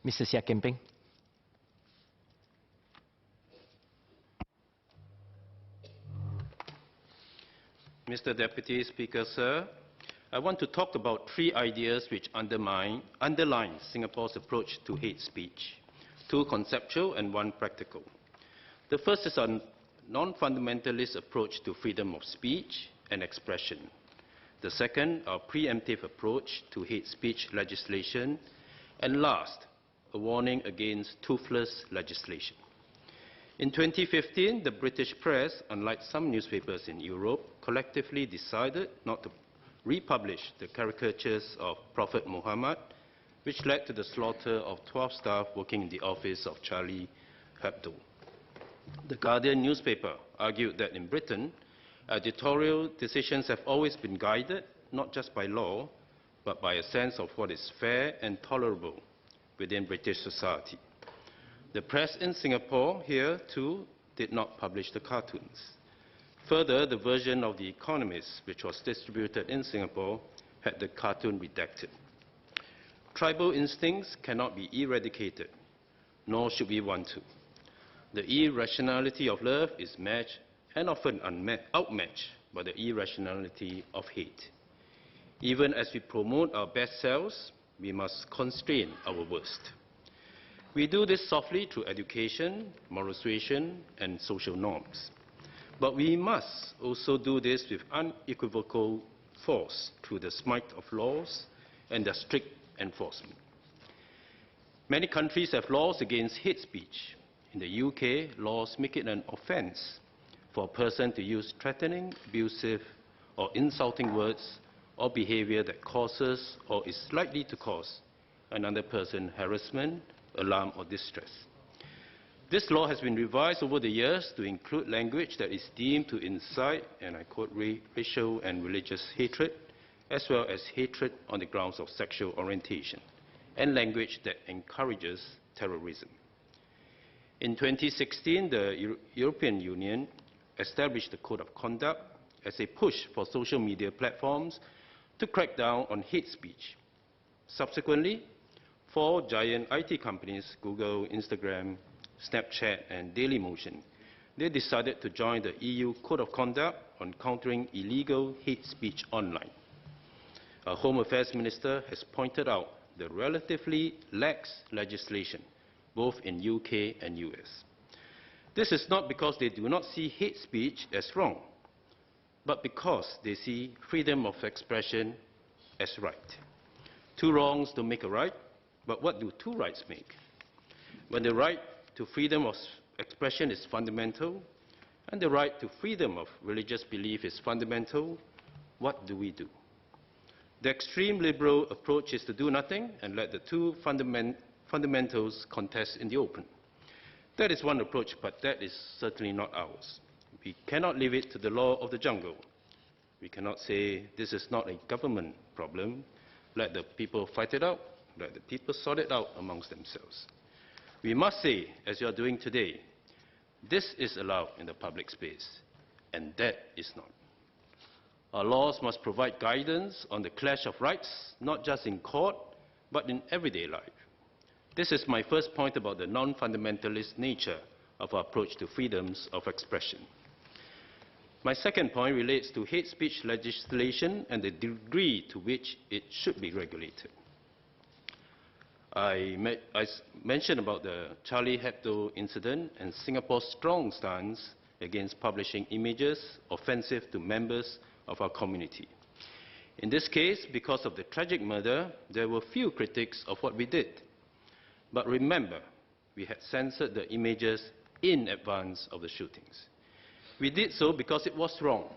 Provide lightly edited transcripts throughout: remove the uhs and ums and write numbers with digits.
Mr. Seah Kian Peng. Mr. Deputy Speaker, sir, I want to talk about three ideas which underline Singapore's approach to hate speech, two conceptual and one practical. The first is a non-fundamentalist approach to freedom of speech and expression. The second, our preemptive approach to hate speech legislation. And last, a warning against toothless legislation. In 2015, the British press, unlike some newspapers in Europe, collectively decided not to republish the caricatures of Prophet Muhammad, which led to the slaughter of 12 staff working in the office of Charlie Hebdo. The Guardian newspaper argued that in Britain, editorial decisions have always been guided not just by law, but by a sense of what is fair and tolerable within British society. The press in Singapore here, too, did not publish the cartoons. Further, the version of The Economist, which was distributed in Singapore, had the cartoon redacted. Tribal instincts cannot be eradicated, nor should we want to. The irrationality of love is matched and often outmatched by the irrationality of hate. Even as we promote our best selves, we must constrain our worst. We do this softly through education, moral suasion, and social norms. But we must also do this with unequivocal force through the smite of laws and their strict enforcement. Many countries have laws against hate speech. In the UK, laws make it an offence for a person to use threatening, abusive, or insulting words or behavior that causes or is likely to cause another person harassment, alarm, or distress. This law has been revised over the years to include language that is deemed to incite, and I quote, racial and religious hatred, as well as hatred on the grounds of sexual orientation, and language that encourages terrorism. In 2016, the European Union established the Code of Conduct as a push for social media platforms to crack down on hate speech. Subsequently, 4 giant IT companies, Google, Instagram, Snapchat, and Dailymotion, they decided to join the EU Code of Conduct on countering illegal hate speech online. Our Home Affairs Minister has pointed out the relatively lax legislation both in UK and US. This is not because they do not see hate speech as wrong, but because they see freedom of expression as right. Two wrongs don't make a right, but what do two rights make? When the right to freedom of expression is fundamental, and the right to freedom of religious belief is fundamental, what do we do? The extreme liberal approach is to do nothing and let the two fundamentals contest in the open. That is one approach, but that is certainly not ours. We cannot leave it to the law of the jungle. We cannot say this is not a government problem. Let the people fight it out. Let the people sort it out amongst themselves. We must say, as you are doing today, this is allowed in the public space, and that is not. Our laws must provide guidance on the clash of rights, not just in court, but in everyday life. This is my first point about the non-fundamentalist nature of our approach to freedoms of expression. My second point relates to hate speech legislation and the degree to which it should be regulated. I mentioned about the Charlie Hebdo incident and Singapore's strong stance against publishing images offensive to members of our community. In this case, because of the tragic murder, there were few critics of what we did. But remember, we had censored the images in advance of the shootings. We did so because it was wrong,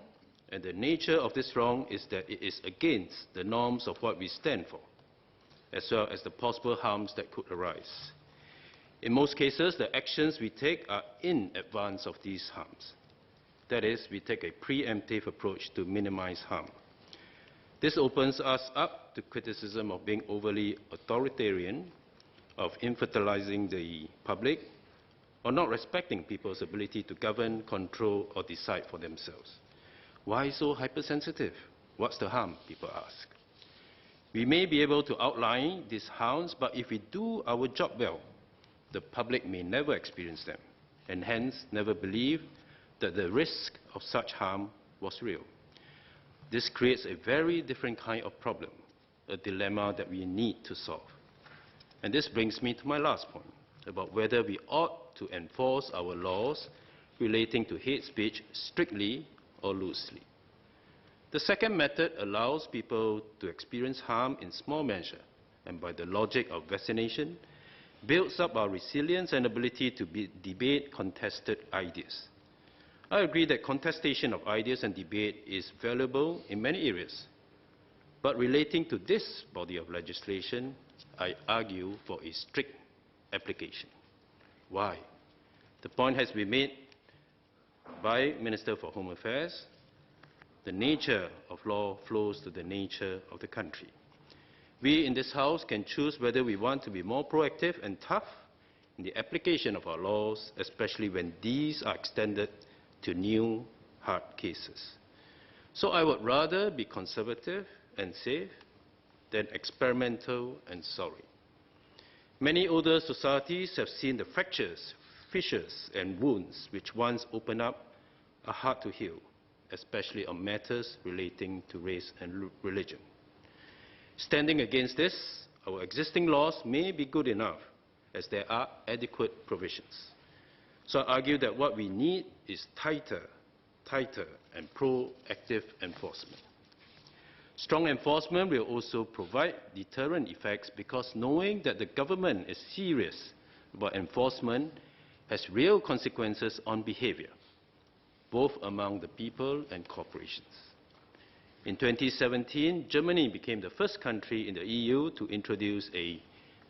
and the nature of this wrong is that it is against the norms of what we stand for, as well as the possible harms that could arise. In most cases, the actions we take are in advance of these harms. That is, we take a preemptive approach to minimize harm. This opens us up to criticism of being overly authoritarian, of infantilizing the public, or not respecting people's ability to govern, control, or decide for themselves. Why so hypersensitive? What's the harm, people ask. We may be able to outline these harms, but if we do our job well, the public may never experience them, and hence never believe that the risk of such harm was real. This creates a very different kind of problem, a dilemma that we need to solve. And this brings me to my last point, about whether we ought to enforce our laws relating to hate speech strictly or loosely. The second method allows people to experience harm in small measure, and by the logic of vaccination, builds up our resilience and ability to debate contested ideas. I agree that contestation of ideas and debate is valuable in many areas, but relating to this body of legislation, I argue for a strict application. Why? The point has been made by Minister for Home Affairs. The nature of law flows to the nature of the country. We in this House can choose whether we want to be more proactive and tough in the application of our laws, especially when these are extended to new hard cases. So I would rather be conservative and safe than experimental and sorry. Many older societies have seen the fractures, fissures, and wounds which once opened up are hard to heal, especially on matters relating to race and religion. Standing against this, our existing laws may be good enough, as there are adequate provisions. So I argue that what we need is tighter and proactive enforcement. Strong enforcement will also provide deterrent effects, because knowing that the government is serious about enforcement has real consequences on behavior, both among the people and corporations. In 2017, Germany became the first country in the EU to introduce a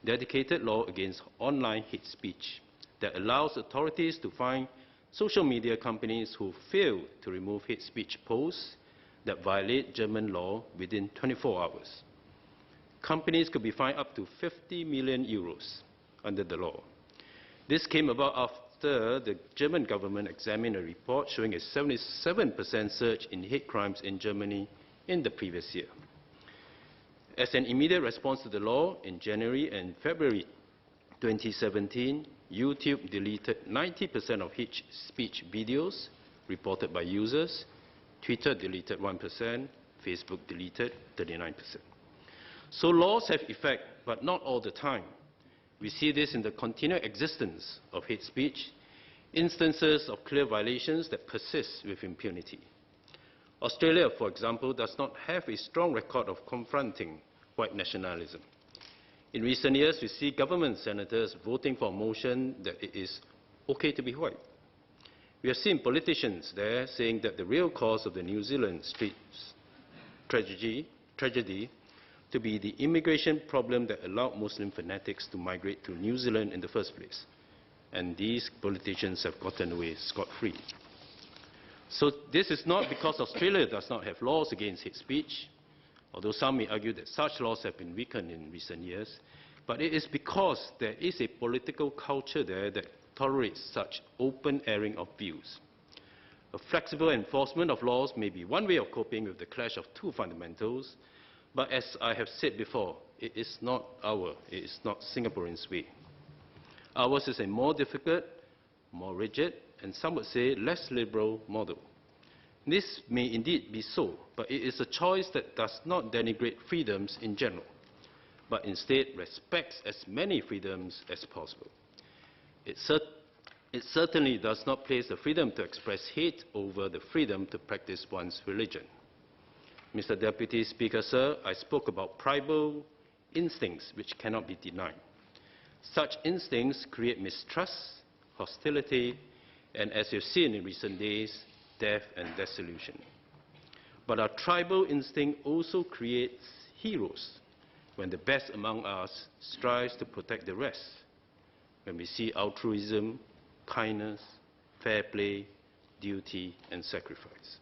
dedicated law against online hate speech that allows authorities to fine social media companies who fail to remove hate speech posts that violate German law within 24 hours. Companies could be fined up to 50 million euros under the law. This came about after the German government examined a report showing a 77% surge in hate crimes in Germany in the previous year. As an immediate response to the law, in January and February 2017, YouTube deleted 90% of hate speech videos reported by users, Twitter deleted 1%, Facebook deleted 39%. So laws have effect, but not all the time. We see this in the continued existence of hate speech, instances of clear violations that persist with impunity. Australia, for example, does not have a strong record of confronting white nationalism. In recent years, we see government senators voting for a motion that it is okay to be white. We have seen politicians there saying that the real cause of the New Zealand streets tragedy to be the immigration problem that allowed Muslim fanatics to migrate to New Zealand in the first place. And these politicians have gotten away scot-free. So this is not because Australia does not have laws against hate speech, although some may argue that such laws have been weakened in recent years, but it is because there is a political culture there that tolerates such open airing of views. A flexible enforcement of laws may be one way of coping with the clash of two fundamentals, but as I have said before, it is not Singaporeans' way. Ours is a more difficult, more rigid, and some would say less liberal model. This may indeed be so, but it is a choice that does not denigrate freedoms in general, but instead respects as many freedoms as possible. It certainly does not place the freedom to express hate over the freedom to practice one's religion. Mr. Deputy Speaker, sir, I spoke about tribal instincts which cannot be denied. Such instincts create mistrust, hostility, and, as you've seen in recent days, death and dissolution. But our tribal instinct also creates heroes when the best among us strives to protect the rest, when we see altruism, kindness, fair play, duty, and sacrifice.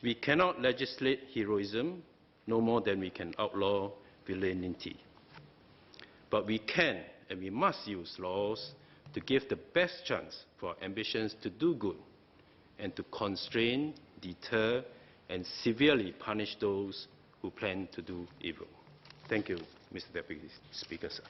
We cannot legislate heroism no more than we can outlaw villainy. But we can and we must use laws to give the best chance for our ambitions to do good and to constrain, deter, and severely punish those who plan to do evil. Thank you, Mr. Deputy Speaker, sir.